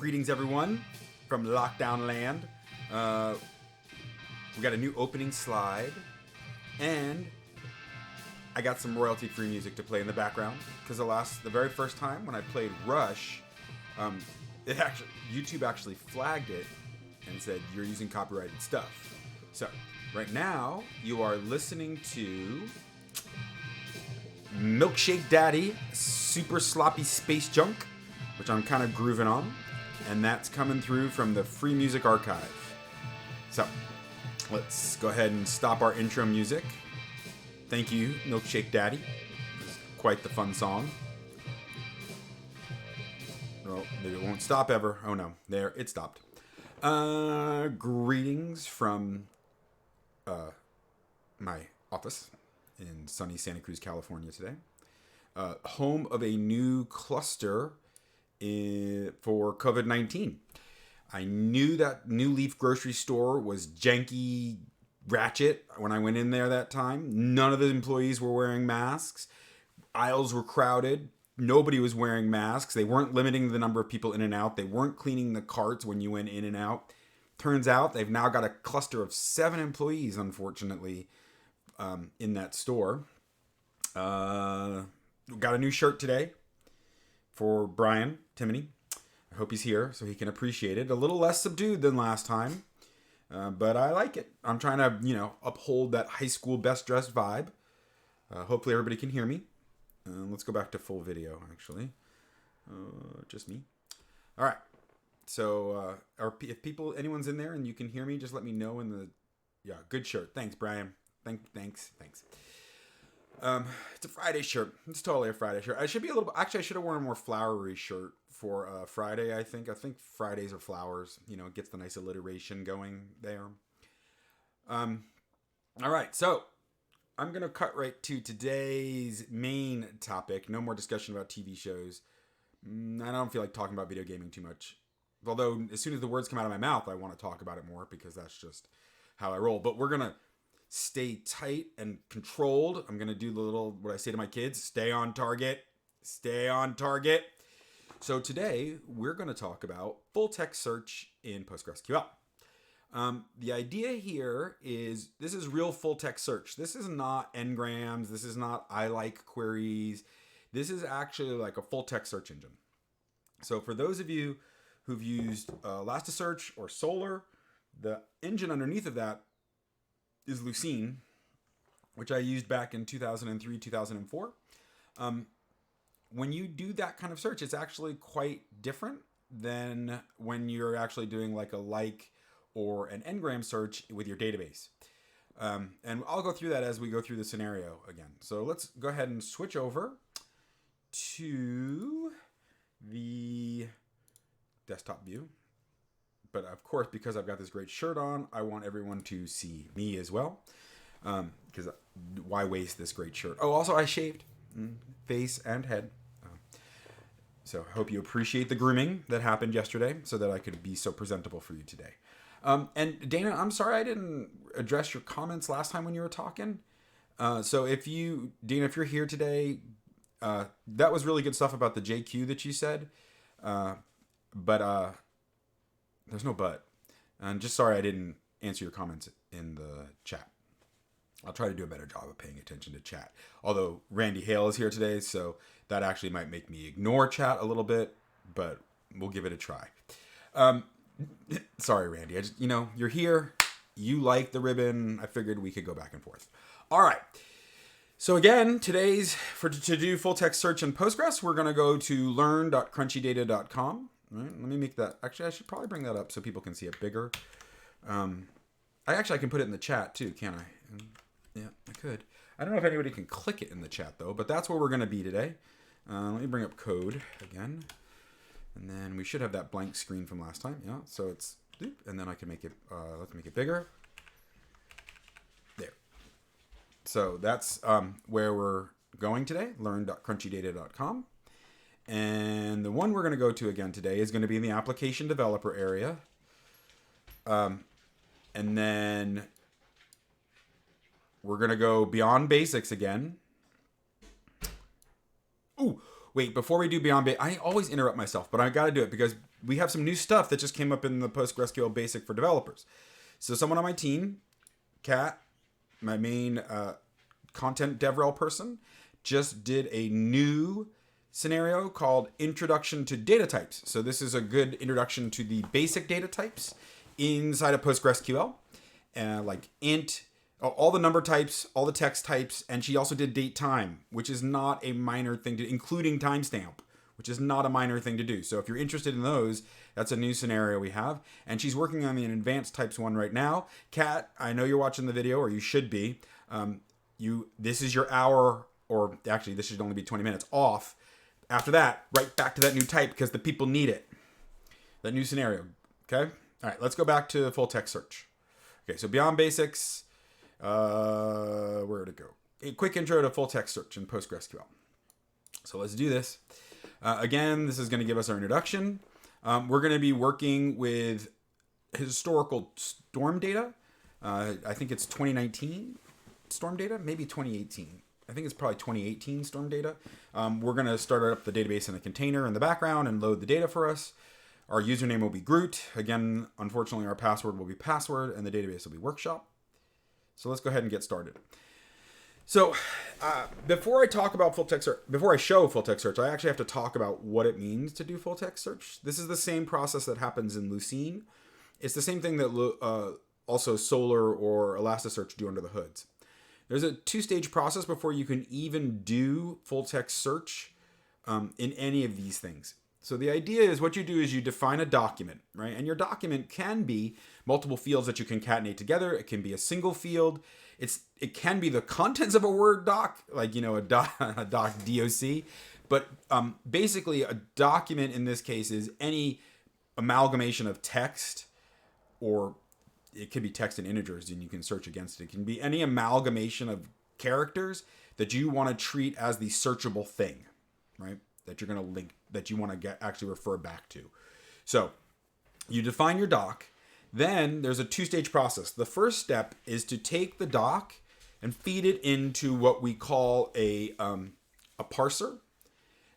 Greetings, everyone, from Lockdown Land. We got a new opening slide, and I got some royalty-free music to play in the background because the very first time when I played Rush, YouTube actually flagged it and said you're using copyrighted stuff. So right now you are listening to Milkshake Daddy, Super Sloppy Space Junk, which I'm kind of grooving on, and that's coming through from the Free Music Archive. So let's go ahead and stop our intro music. Thank you, Milkshake Daddy. It's quite the fun song. Well, maybe it won't stop ever. Oh no, there, it stopped. Greetings from my office in sunny Santa Cruz, California today. Home of a new cluster for COVID-19. I knew that New Leaf grocery store was janky ratchet when I went in there that time. None of the employees were wearing masks. Aisles were crowded. Nobody was wearing masks. They weren't limiting the number of people in and out. They weren't cleaning the carts when you went in and out. Turns out they've now got a cluster of 7 employees, unfortunately, in that store. Got a new shirt today for Brian Timoney. I hope he's here so he can appreciate it. A little less subdued than last time, but I like it. I'm trying to, uphold that high school best dressed vibe. Hopefully everybody can hear me. Let's go back to full video, actually. Just me. All right. So, if anyone's in there and you can hear me, just let me know in the... Yeah, good shirt. Thanks, Brian. Thanks. It's a Friday shirt. It's totally a Friday shirt. I should have worn a more flowery shirt for Friday, I think. I think Fridays are flowers. It gets the nice alliteration going there. All right, so I'm going to cut right to today's main topic. No more discussion about TV shows. I don't feel like talking about video gaming too much. Although, as soon as the words come out of my mouth, I want to talk about it more because that's just how I roll. But we're going to stay tight and controlled. I'm going to do what I say to my kids, stay on target. Stay on target. So today, we're going to talk about full text search in PostgreSQL. The idea here is this is real full text search. This is not ngrams. This is not ilike queries. This is actually like a full text search engine. So for those of you who've used ElasticSearch or SOLR, the engine underneath of that is Lucene, which I used back in 2003, 2004. When you do that kind of search, it's actually quite different than when you're actually doing like a like or an ngram search with your database. And I'll go through that as we go through the scenario again. So let's go ahead and switch over to the desktop view. But of course, because I've got this great shirt on, I want everyone to see me as well. Because why waste this great shirt? Oh, also I shaved face and head. So I hope you appreciate the grooming that happened yesterday so that I could be so presentable for you today. And Dana, I'm sorry I didn't address your comments last time when you were talking. So if you're here today, that was really good stuff about the JQ that you said. But there's no but. I'm just sorry I didn't answer your comments in the chat. I'll try to do a better job of paying attention to chat. Although Randy Hale is here today, so that actually might make me ignore chat a little bit, but we'll give it a try. Sorry, Randy. You're here. You like the ribbon. I figured we could go back and forth. All right. So again, to do full text search in Postgres, we're going to go to learn.crunchydata.com. Right, let me make that. Actually, I should probably bring that up so people can see it bigger. I can put it in the chat too, can't I? Yeah, I could. I don't know if anybody can click it in the chat though, but that's where we're going to be today. Let me bring up code again. And then we should have that blank screen from last time. Yeah, so it's, and then I can make it, let's make it bigger. There. So that's where we're going today, learn.crunchydata.com. And the one we're going to go to again today is going to be in the application developer area. And then we're going to go beyond basics again. Ooh, wait, before we do beyond basics, I always interrupt myself, but I got to do it because we have some new stuff that just came up in the PostgreSQL basic for developers. So someone on my team, Kat, my main content DevRel person, just did a new scenario called Introduction to Data Types. So this is a good introduction to the basic data types inside of PostgreSQL, like int, all the number types, all the text types, and she also did date time, which is not a minor thing to, including timestamp, which is not a minor thing to do. So if you're interested in those, that's a new scenario we have. And she's working on the advanced types one right now. Kat, I know you're watching the video, or you should be. This is your hour, or actually this should only be 20 minutes off. After that, right back to that new type because the people need it. That new scenario, okay? All right, let's go back to full text search. Okay, so beyond basics, where to go? A quick intro to full text search in PostgreSQL. So let's do this. Again, this is going to give us our introduction. We're going to be working with historical storm data. I think it's 2019 storm data, maybe 2018. I think it's probably 2018 storm data. We're going to start up the database in a container in the background and load the data for us. Our username will be Groot. Again, unfortunately, our password will be password and the database will be workshop. So let's go ahead and get started. So before I talk about full text search, before I show full text search, I actually have to talk about what it means to do full text search. This is the same process that happens in Lucene. It's the same thing that also SOLR or ElasticSearch do under the hoods. There's a two-stage process before you can even do full text search in any of these things. So the idea is what you do is you define a document, right? And your document can be multiple fields that you concatenate together. It can be a single field. It can be the contents of a Word doc, like, a doc DOC. But basically a document in this case is any amalgamation of text, or it could be text and integers and you can search against it. It can be any amalgamation of characters that you want to treat as the searchable thing, right? That you're going to link, that you want to actually refer back to. So you define your doc. Then there's a two-stage process. The first step is to take the doc and feed it into what we call a parser.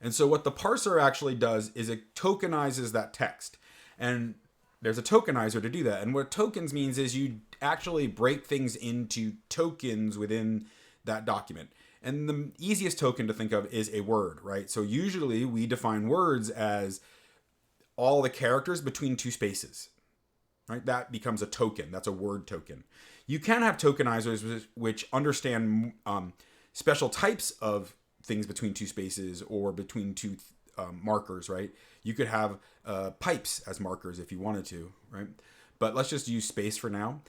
And so what the parser actually does is it tokenizes that text. And there's a tokenizer to do that. And what tokens means is you actually break things into tokens within that document. And the easiest token to think of is a word, right? So usually we define words as all the characters between two spaces, right? That becomes a token. That's a word token. You can have tokenizers which understand special types of things between two spaces or between two markers, right? You could have pipes as markers if you wanted to, right? But let's just use space for now.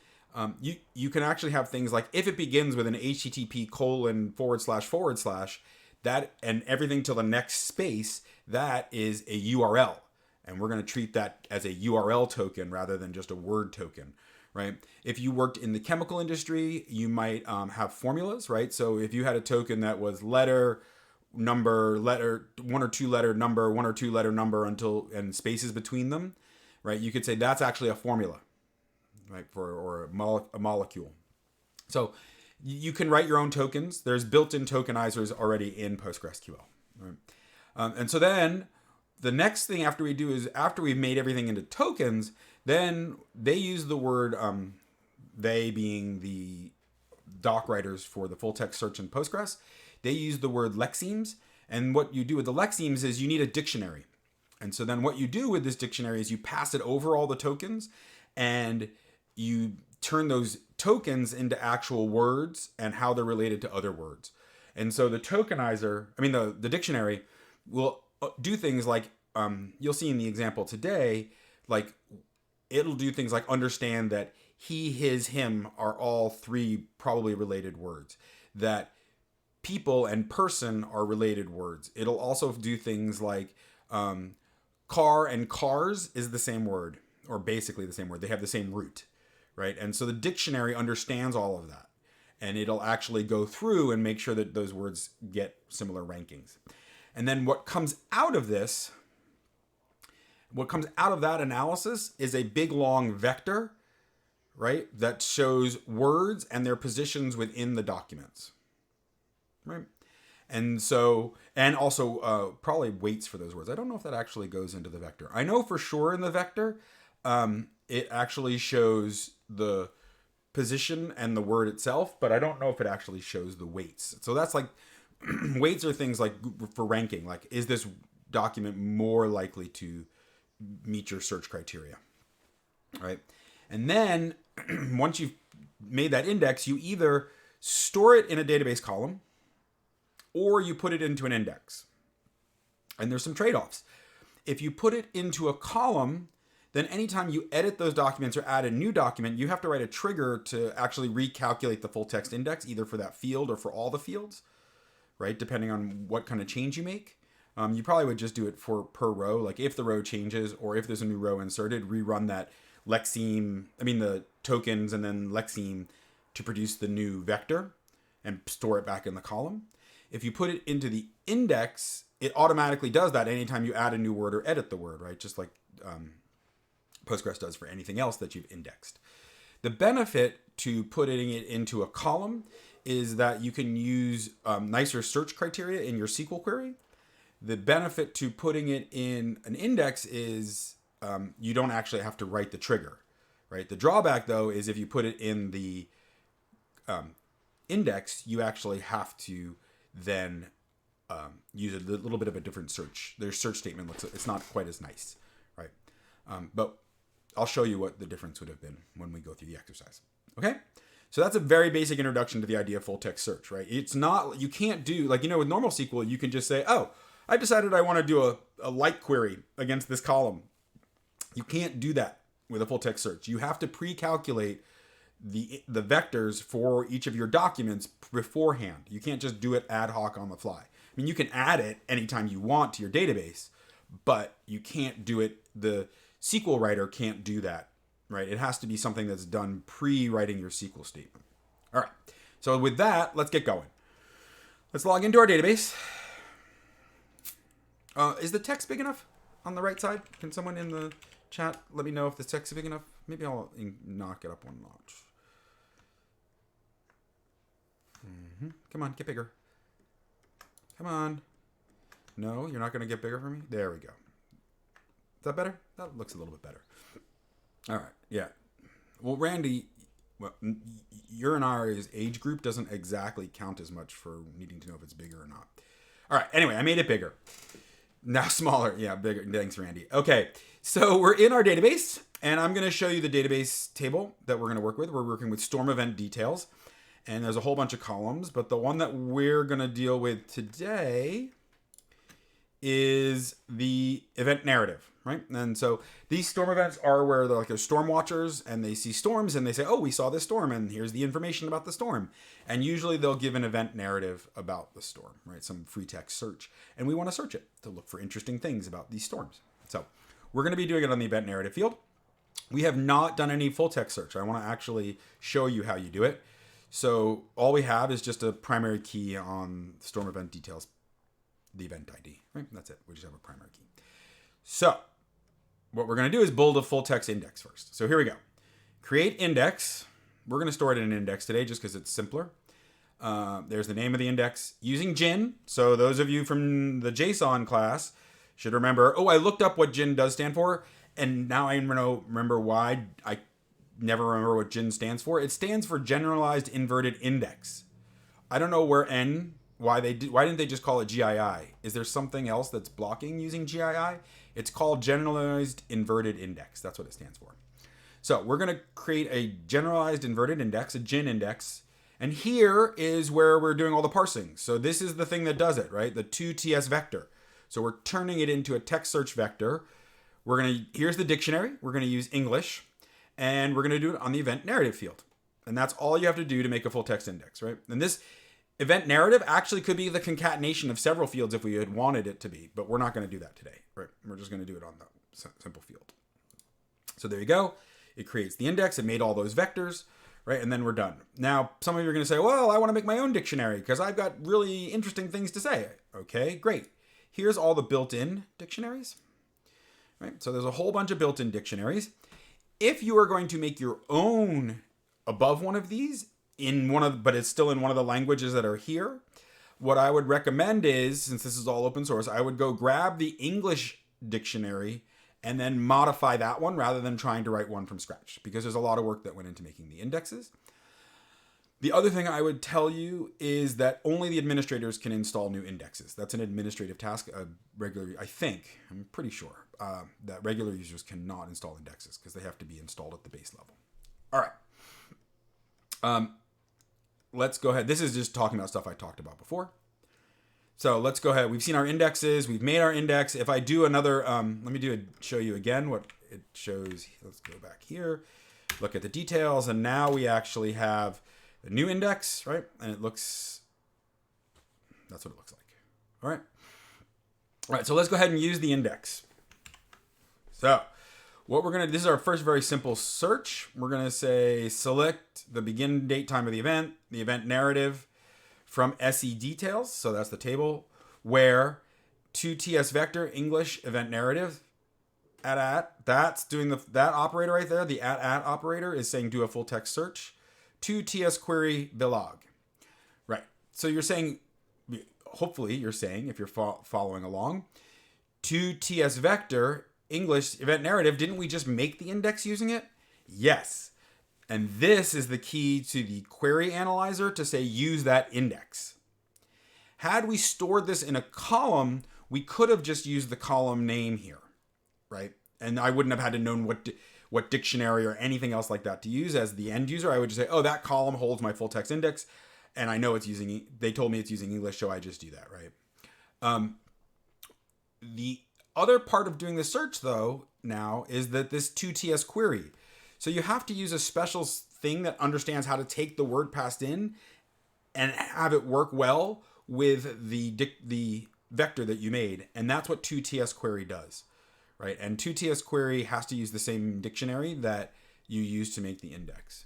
You can actually have things like if it begins with an http:// that, and everything till the next space, that is a URL. And we're going to treat that as a URL token rather than just a word token, right? If you worked in the chemical industry, you might have formulas, right? So if you had a token that was letter, number, letter, one or two letter number, one or two letter number and spaces between them, right? You could say that's actually a formula, right? Or a molecule. So you can write your own tokens. There's built-in tokenizers already in PostgreSQL, right? And so then the next thing after we do is after we've made everything into tokens, then they use the word, they being the doc writers for the full text search in Postgres, they use the word lexemes. And what you do with the lexemes is you need a dictionary. And so then what you do with this dictionary is you pass it over all the tokens and you turn those tokens into actual words and how they're related to other words. And so the tokenizer, the dictionary will do things like, you'll see in the example today, like it'll do things like understand that he, his, him are all three probably related words. That people and person are related words. It'll also do things like car and cars is the same word, or basically the same word. They have the same root, right? And so the dictionary understands all of that. And it'll actually go through and make sure that those words get similar rankings. And then what comes out of this, what comes out of that analysis is a big long vector, right? That shows words and their positions within the documents, right? And so, and also probably weights for those words. I don't know if that actually goes into the vector. I know for sure in the vector, it actually shows the position and the word itself, but I don't know if it actually shows the weights. So that's like, weights are things like for ranking, like is this document more likely to meet your search criteria, right? And then once you've made that index, you either store it in a database column or you put it into an index. And there's some trade-offs. If you put it into a column, then anytime you edit those documents or add a new document, you have to write a trigger to actually recalculate the full text index, either for that field or for all the fields, right? Depending on what kind of change you make. You probably would just do it for per row. Like if the row changes or if there's a new row inserted, rerun that the tokens and then lexeme to produce the new vector and store it back in the column. If you put it into the index, it automatically does that anytime you add a new word or edit the word, right? Just like Postgres does for anything else that you've indexed. The benefit to putting it into a column is that you can use nicer search criteria in your SQL query. The benefit to putting it in an index is you don't actually have to write the trigger, right? The drawback, though, is if you put it in the index, you actually have to then use a little bit of a different search. Their search statement it's not quite as nice, right? But I'll show you what the difference would have been when we go through the exercise. Okay? So that's a very basic introduction to the idea of full text search, right? It's not, you can't do, like, with normal SQL, you can just say, oh, I decided I want to do a like query against this column. You can't do that with a full text search. You have to pre-calculate the vectors for each of your documents beforehand. You can't just do it ad hoc on the fly. I mean, you can add it anytime you want to your database, but you can't do it. The SQL writer can't do that, right? It has to be something that's done pre-writing your SQL statement. All right. So with that, let's get going. Let's log into our database. Is the text big enough on the right side? Can someone in the chat let me know if the text is big enough? Maybe I'll knock it up one notch. Come on, get bigger. Come on. No, you're not going to get bigger for me? There we go. Is that better? That looks a little bit better. All right, yeah. Well, Randy, your and our age group doesn't exactly count as much for needing to know if it's bigger or not. All right, anyway, I made it bigger. Now smaller. Yeah, bigger. Thanks, Randy. Okay, so we're in our database, and I'm going to show you the database table that we're going to work with. We're working with storm event details, and there's a whole bunch of columns, but the one that we're going to deal with today is the event narrative, right? And so these storm events are where they're like they're storm watchers, and they see storms, and they say, oh, we saw this storm, and here's the information about the storm. And usually they'll give an event narrative about the storm, right? Some free text search. And we want to search it to look for interesting things about these storms. So we're going to be doing it on the event narrative field. We have not done any full text search. I want to actually show you how you do it. So all we have is just a primary key on storm event details, the event ID, right? That's it. We just have a primary key. So what we're going to do is build a full text index first. So here we go. Create index. We're going to store it in an index today just because it's simpler. There's the name of the index using gin. So those of you from the JSON class should remember, oh, I looked up what gin does stand for, and now I remember why I never remember what gin stands for. It stands for Generalized Inverted Index. I don't know why didn't they just call it GII? Is there something else that's blocking using GII? It's called Generalized Inverted Index. That's what it stands for. So we're going to create a generalized inverted index, a GIN index. And here is where we're doing all the parsing. So this is the thing that does it, right? The 2TS vector. So we're turning it into a text search vector. Here's the dictionary. We're going to use English. And we're going to do it on the event narrative field. And that's all you have to do to make a full text index, right? And this event narrative actually could be the concatenation of several fields if we had wanted it to be. But we're not going to do that today, right? We're just going to do it on the simple field. So there you go. It creates the index. It made all those vectors, right? And then we're done. Now, some of you are going to say, well, I want to make my own dictionary because I've got really interesting things to say. Okay, great. Here's all the built-in dictionaries, right? So there's a whole bunch of built-in dictionaries. If you are going to make your own above one of these, but it's still in one of the languages that are here, what I would recommend is, since this is all open source, I would go grab the English dictionary and then modify that one rather than trying to write one from scratch, because there's a lot of work that went into making the indexes. The other thing I would tell you is that only the administrators can install new indexes. That's an administrative task. I'm pretty sure that regular users cannot install indexes because they have to be installed at the base level. All right. Let's go ahead. This is just talking about stuff I talked about before. So let's go ahead. We've seen our indexes. We've made our index. If I do another, show you again what it shows. Let's go back here, look at the details, and now we actually have a new index, right? And that's what it looks like. All right. All right, so let's go ahead and use the index. So this is our first very simple search. We're going to say select the begin date time of the event narrative from SE details. So that's the table where to/TS vector English event narrative that's doing that operator right there. The @ operator is saying do a full text search. To/TS query vlog. Right. So you're saying, hopefully you're saying, if you're following along, to/TS vector English event narrative, didn't we just make the index using it? Yes. And this is the key to the query analyzer to say use that index. Had we stored this in a column, we could have just used the column name here, right? And I wouldn't have had to know what dictionary or anything else like that to use as the end user. I would just say, oh, that column holds my full text index, and I know they told me it's using English, so I just do that, right? The other part of doing the search, though, now is that this to/TS query. So you have to use a special thing that understands how to take the word passed in and have it work well with the vector that you made. And that's what to/TS query does, right? And to/TS query has to use the same dictionary that you use to make the index.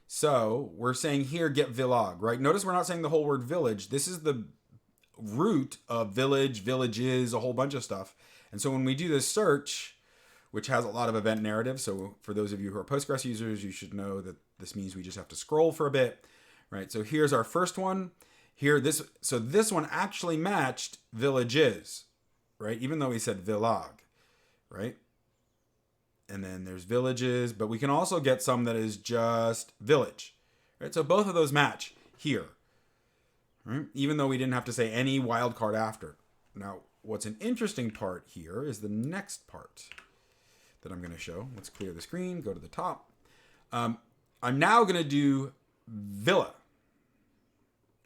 So we're saying here, get vlog, right? Notice we're not saying the whole word village. This is the root of village, villages, a whole bunch of stuff. And so when we do this search, which has a lot of event narrative, so for those of you who are Postgres users, you should know that this means we just have to scroll for a bit, right? So here's our first one. So this one actually matched villages, right? Even though we said vlog, right? And then there's villages, but we can also get some that is just village, right? So both of those match here, right? Even though we didn't have to say any wildcard after. Now, what's an interesting part here is the next part that I'm going to show. Let's clear the screen, go to the top. I'm now going to do villa.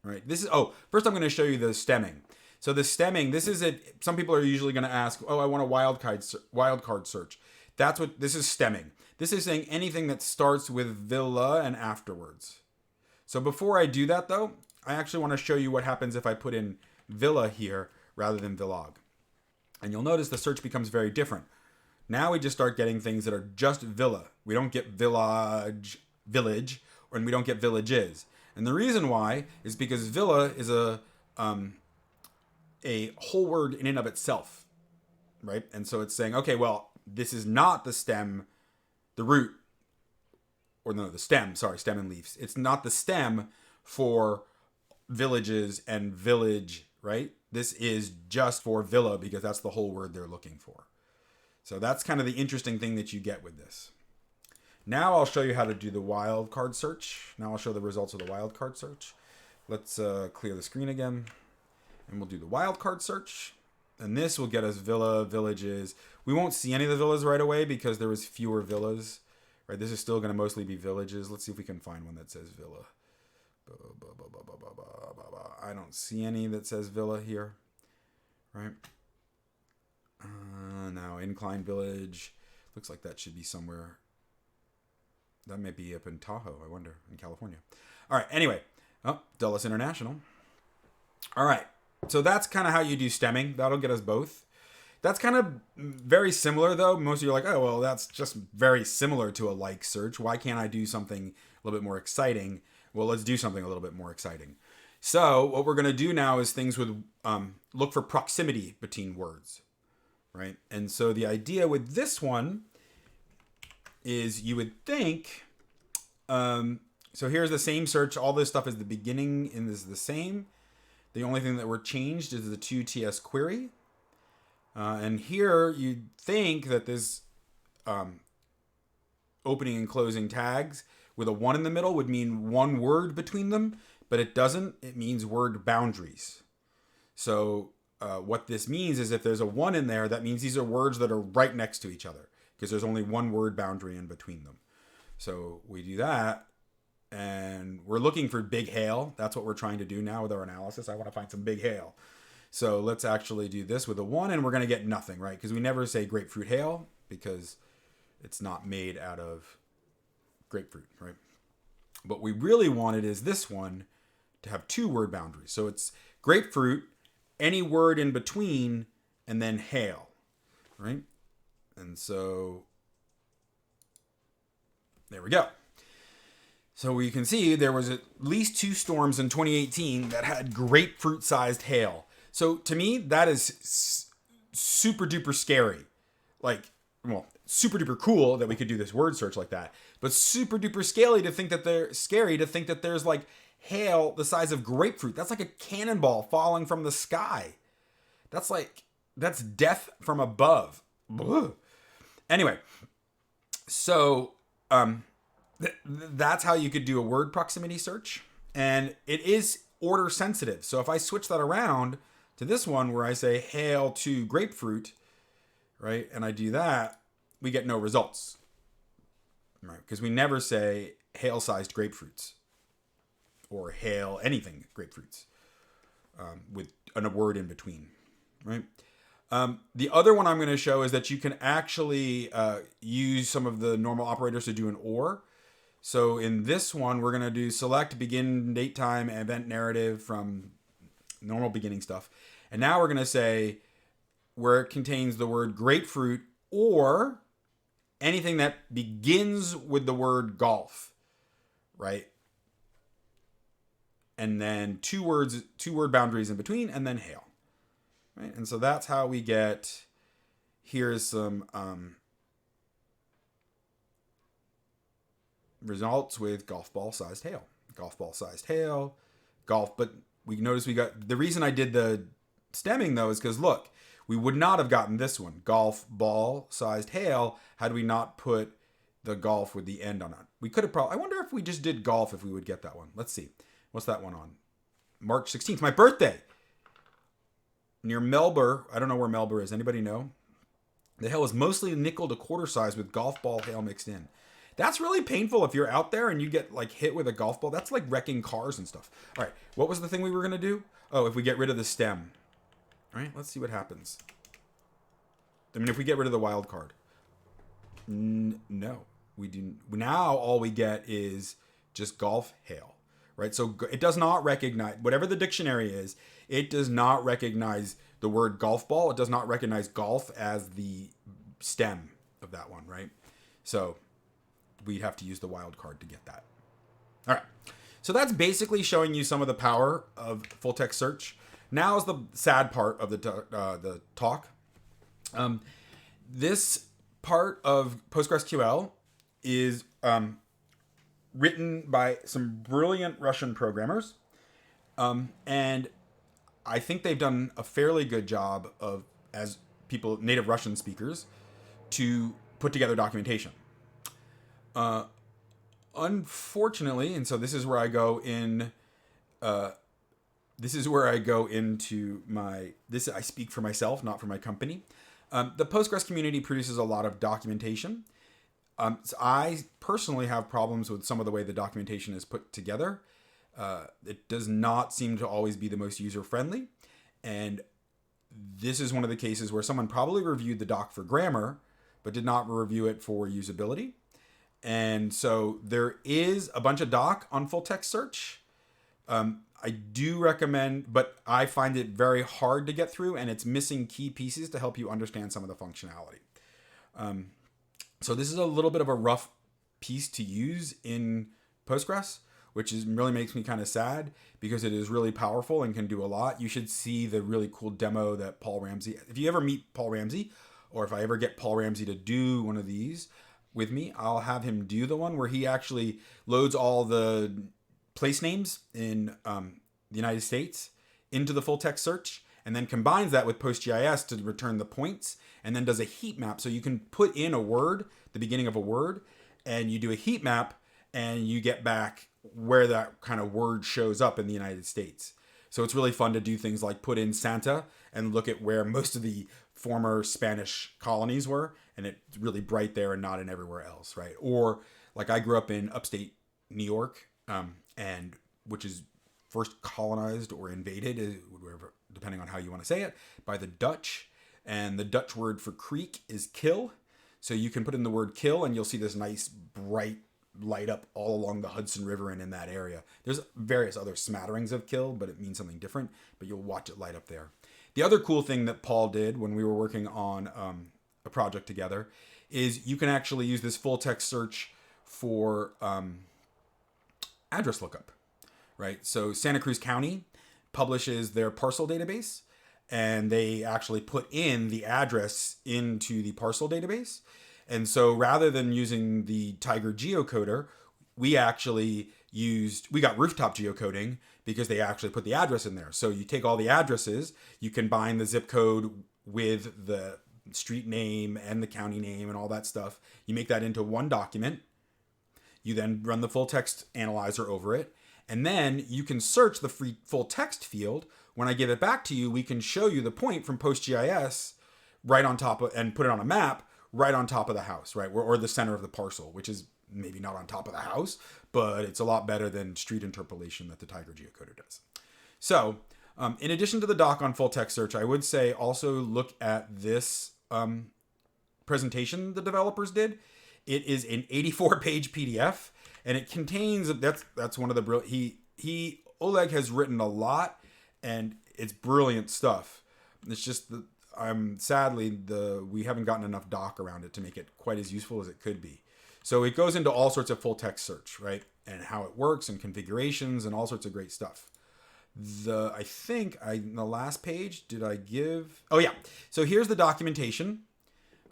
Right. First I'm going to show you the stemming. So the stemming, this is it. Some people are usually going to ask, oh, I want a wildcard search. That's what this is stemming. This is saying anything that starts with villa and afterwards. So before I do that, though, I actually want to show you what happens if I put in villa here rather than vlog. And you'll notice the search becomes very different. Now we just start getting things that are just villa. We don't get village, and we don't get villages. And the reason why is because villa is a whole word in and of itself, right? And so it's saying, okay, well, this is not the stem, the root, or no, the stem, sorry, stem and leaves. It's not the stem for villages and village, right? This is just for villa because that's the whole word they're looking for. So that's kind of the interesting thing that you get with this. Now I'll show you how to do the wildcard search. Now I'll show the results of the wildcard search. Let's clear the screen again, and we'll do the wildcard search. And this will get us villa, villages. We won't see any of the villas right away because there was fewer villas. Right? This is still going to mostly be villages. Let's see if we can find one that says villa. I don't see any that says villa here. Right? Now Incline Village. Looks like that should be somewhere. That may be up in Tahoe, I wonder, in California. All right, anyway. Oh, Dulles International. All right, so that's kind of how you do stemming. That'll get us both. That's kind of very similar, though. Most of you are like, oh, well, that's just very similar to a like search. Why can't I do something a little bit more exciting? Well, let's do something a little bit more exciting. So what we're going to do now is things with look for proximity between words, right? And so the idea with this one is you would think, so here's the same search. All this stuff is the beginning and this is the same. The only thing that were changed is the to_ts query. And here you'd think that this opening and closing tags with a 1 in the middle would mean one word between them, but it doesn't. It means word boundaries. So what this means is if there's a 1 in there, that means these are words that are right next to each other because there's only one word boundary in between them. So we do that, and we're looking for big hail. That's what we're trying to do now with our analysis. I want to find some big hail. So let's actually do this with a 1, and we're going to get nothing, right? Because we never say grapefruit hail because it's not made out of grapefruit, right? What we really wanted is this one to have 2 word boundaries. So it's grapefruit, any word in between, and then hail, right? And so there we go. So you can see there was at least 2 storms in 2018 that had grapefruit-sized hail. So to me, that is super duper scary. Like, well, super duper cool that we could do this word search like that, but super duper scary to think that there's like hail the size of grapefruit. That's like a cannonball falling from the sky. That's death from above. Ugh. Anyway, so that's how you could do a word proximity search, and it is order sensitive. So if I switch that around to this one where I say hail to grapefruit, right, and I do that, we get no results, right? Because we never say hail-sized grapefruits or hail anything grapefruits with a word in between, right? The other one I'm going to show is that you can actually use some of the normal operators to do an OR. So in this one, we're going to do select begin date time event narrative from normal beginning stuff. And now we're going to say where it contains the word grapefruit or anything that begins with the word golf, right? And then 2 word boundaries in between, and then hail, right? And so that's how we get, here's some results with golf ball sized hail, but we notice we got, the reason I did the stemming though is because look, we would not have gotten this one, golf ball sized hail, had we not put the golf with the end on it. We could have probably, I wonder if we just did golf, if we would get that one. Let's see. What's that one on? March 16th, my birthday. Near Melbourne. I don't know where Melbourne is. Anybody know? The hail is mostly nickel to quarter size with golf ball hail mixed in. That's really painful if you're out there and you get like hit with a golf ball. That's like wrecking cars and stuff. All right. What was the thing we were going to do? Oh, if we get rid of the stem. All right. Let's see what happens. I mean, if we get rid of the wild card. No, we do. Now all we get is just golf hail, right? So it does not recognize, whatever the dictionary is, it does not recognize the word golf ball. It does not recognize golf as the stem of that one, right? So we'd have to use the wild card to get that. All right. So that's basically showing you some of the power of full text search. Now is the sad part of the talk. This part of PostgreSQL is written by some brilliant Russian programmers. And I think they've done a fairly good job of, as people, native Russian speakers, to put together documentation. Unfortunately, and so this is where I go in, I speak for myself, not for my company. The Postgres community produces a lot of documentation. So I personally have problems with some of the way the documentation is put together. It does not seem to always be the most user-friendly. And this is one of the cases where someone probably reviewed the doc for grammar, but did not review it for usability. And so there is a bunch of doc on full text search. I do recommend, but I find it very hard to get through, and it's missing key pieces to help you understand some of the functionality. So this is a little bit of a rough piece to use in Postgres, which really makes me kind of sad because it is really powerful and can do a lot. You should see the really cool demo that Paul Ramsey, if you ever meet Paul Ramsey, or if I ever get Paul Ramsey to do one of these with me, I'll have him do the one where he actually loads all the place names in the United States into the full text search, and then combines that with PostGIS to return the points, and then does a heat map. So you can put in a word, the beginning of a word, and you do a heat map, and you get back where that kind of word shows up in the United States. So it's really fun to do things like put in Santa and look at where most of the former Spanish colonies were, and it's really bright there and not in everywhere else, right? Or like I grew up in upstate New York, and which is first colonized or invaded, wherever, depending on how you want to say it, by the Dutch. And the Dutch word for creek is kill. So you can put in the word kill and you'll see this nice bright light up all along the Hudson River and in that area. There's various other smatterings of kill, but it means something different, but you'll watch it light up there. The other cool thing that Paul did when we were working on a project together is you can actually use this full text search for address lookup, right? So Santa Cruz County publishes their parcel database, and they actually put in the address into the parcel database. And so rather than using the Tiger geocoder, we got rooftop geocoding because they actually put the address in there. So you take all the addresses, you combine the zip code with the street name and the county name and all that stuff. You make that into one document. You then run the full text analyzer over it. And then you can search the free full text field. When I give it back to you, we can show you the point from PostGIS right on top of, and put it on a map right on top of the house, right? Or the center of the parcel, which is maybe not on top of the house, but it's a lot better than street interpolation that the Tiger geocoder does. So in addition to the doc on full text search, I would say also look at this presentation the developers did. It is an 84-page PDF, and it contains, that's one of the, Oleg has written a lot, and it's brilliant stuff. It's just that we haven't gotten enough doc around it to make it quite as useful as it could be. So it goes into all sorts of full text search, right? And how it works and configurations and all sorts of great stuff. In the last page, so here's the documentation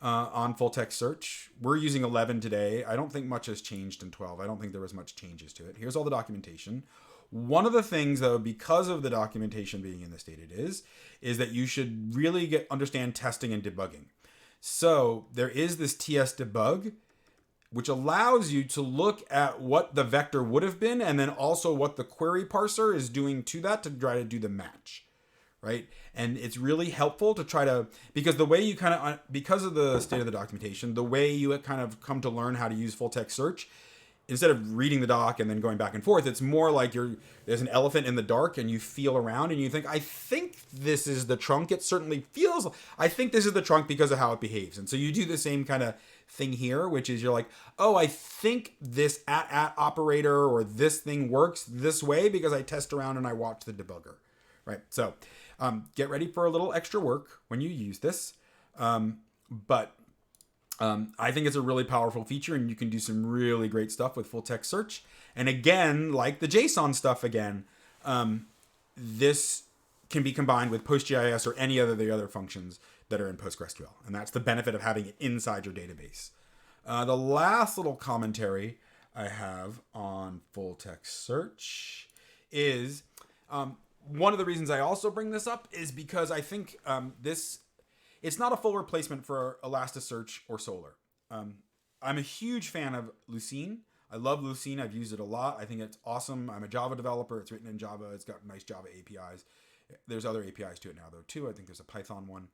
on full text search. We're using 11 today. I don't think much has changed in 12. I don't think there was much changes to it. Here's all the documentation. One of the things, though, because of the documentation being in the state it is that you should really understand testing and debugging. So there is this TS debug, which allows you to look at what the vector would have been and then also what the query parser is doing to that to try to do the match, right? And it's really helpful to try to, because the way you because of the state of the documentation, the way you kind of come to learn how to use full text search, instead of reading the doc and then going back and forth, it's more like there's an elephant in the dark and you feel around and you think, I think this is the trunk. It certainly feels, I think this is the trunk because of how it behaves. And so you do the same kind of thing here, which is you're like, oh, I think this at operator or this thing works this way because I test around and I watch the debugger, right? So get ready for a little extra work when you use this. But I think it's a really powerful feature, and you can do some really great stuff with full text search. And again, like the JSON stuff again, this can be combined with PostGIS or any of the other functions that are in PostgreSQL. And that's the benefit of having it inside your database. The last little commentary I have on full text search is one of the reasons I also bring this up is because I think it's not a full replacement for ElasticSearch or SOLR. I'm a huge fan of Lucene. I love Lucene. I've used it a lot. I think it's awesome. I'm a Java developer. It's written in Java. It's got nice Java APIs. There's other APIs to it now, though, too. I think there's a Python one.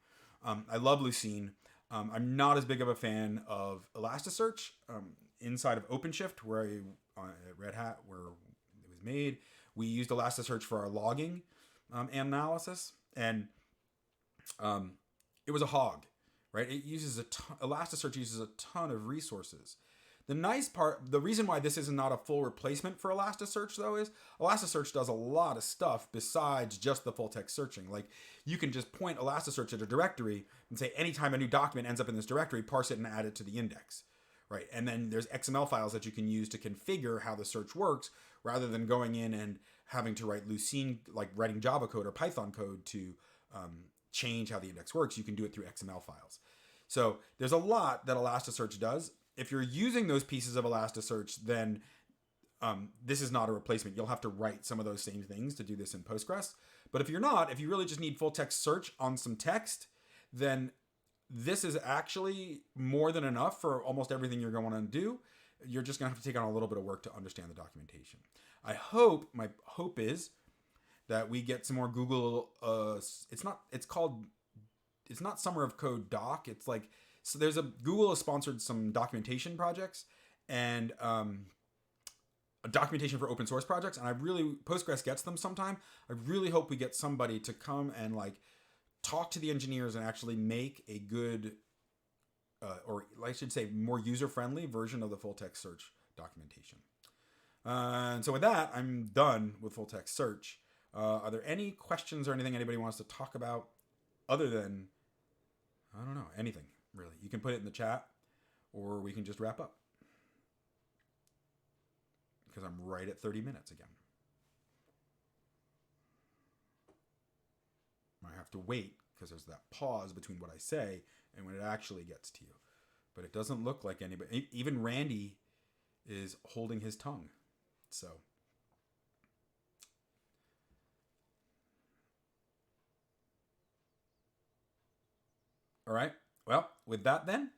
I love Lucene. I'm not as big of a fan of ElasticSearch. Inside of OpenShift, at Red Hat, where it was made, we used ElasticSearch for our logging analysis. And it was a hog, right? ElasticSearch uses a ton of resources. The nice part, the reason why this is not a full replacement for ElasticSearch, though, is ElasticSearch does a lot of stuff besides just the full text searching. Like, you can just point ElasticSearch at a directory and say, anytime a new document ends up in this directory, parse it and add it to the index, right? And then there's XML files that you can use to configure how the search works, rather than going in and having to write Lucene, like writing Java code or Python code to change how the index works. You can do it through XML files. So there's a lot that ElasticSearch does. If you're using those pieces of ElasticSearch, then this is not a replacement. You'll have to write some of those same things to do this in Postgres. But if you're not, if you really just need full text search on some text, then this is actually more than enough for almost everything you're going to do. You're just going to have to take on a little bit of work to understand the documentation. My hope is that we get some more Google, it's not Summer of Code doc. It's like, so Google has sponsored some documentation projects and a documentation for open source projects. And Postgres gets them sometime. I really hope we get somebody to come and like talk to the engineers and actually make a good, or I should say more user-friendly version of the full text search documentation. And so with that, I'm done with full text search. Are there any questions or anything anybody wants to talk about other than, I don't know, anything really? You can put it in the chat or we can just wrap up because I'm right at 30 minutes again. I have to wait because there's that pause between what I say and when it actually gets to you. But it doesn't look like anybody, even Randy is holding his tongue. So. All right. Well, with that then.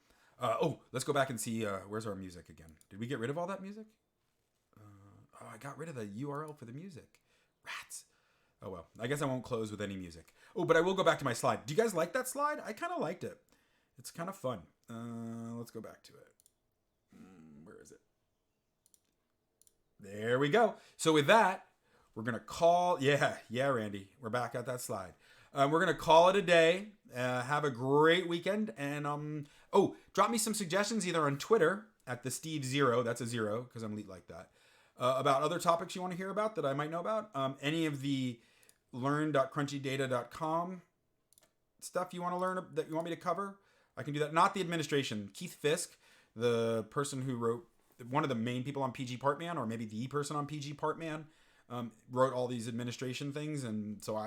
Let's go back and see where's our music again. Did we get rid of all that music? I got rid of the URL for the music. Rats. Oh, well. I guess I won't close with any music. Oh, but I will go back to my slide. Do you guys like that slide? I kind of liked it. It's kind of fun. Let's go back to it. Where is it? There we go. So with that, we're going to call... Yeah, Randy. We're back at that slide. We're going to call it a day. Have a great weekend. And, drop me some suggestions either on Twitter at the Steve0. That's a 0 because I'm elite like that. About other topics you want to hear about that I might know about. Any of the learn.crunchydata.com stuff you want to learn that you want me to cover, I can do that. Not the administration. Keith Fisk, the person who wrote, one of the main people on PG Partman, or maybe the person on PG Partman, wrote all these administration things. And so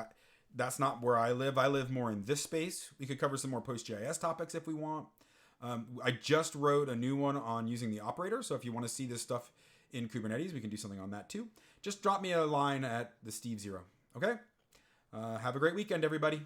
that's not where I live. I live more in this space. We could cover some more PostGIS topics if we want. I just wrote a new one on using the operator. So if you want to see this stuff in Kubernetes, we can do something on that too. Just drop me a line at the Steve0. Okay? Have a great weekend, everybody.